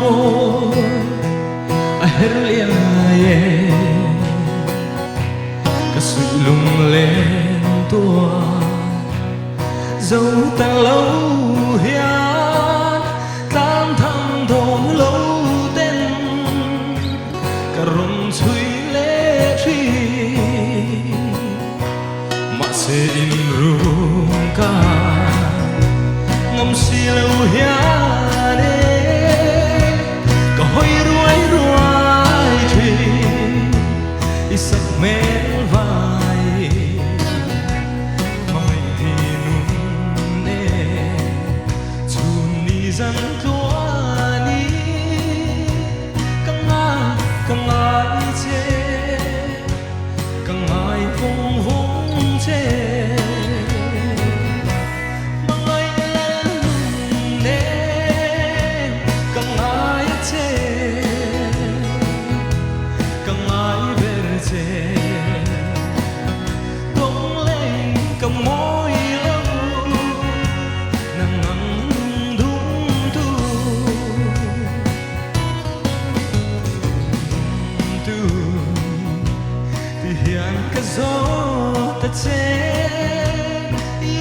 cô herliaye cả sự lung lên tua dấu ta lâu hian tam thăm thom lâu tên cả rung suy lệ truy mà sẽ in rung ca ngâm si lâu hian có hoi ruai ruai truy sắc mến vai mai thì nung nê chun ni dân tua ni căng ai chê căng ai vung vung chê mang ai nung nê căng ai chê căng ai tung lên cầm môi lâu nắng nắng đúng tu thì hiện cái gió ta che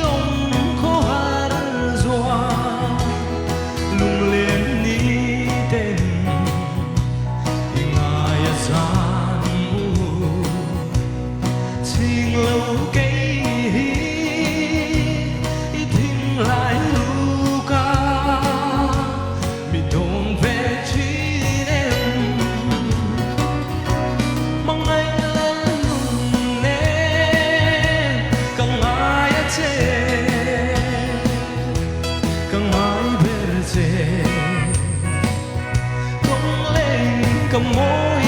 yong khó hát doa lung lên ní tên ngài gian lâu cây thinh lại lu ca bị đồn về chuyến em mong anh lên nung nê càng ai chê càng ai bề chê tung lên cầm môi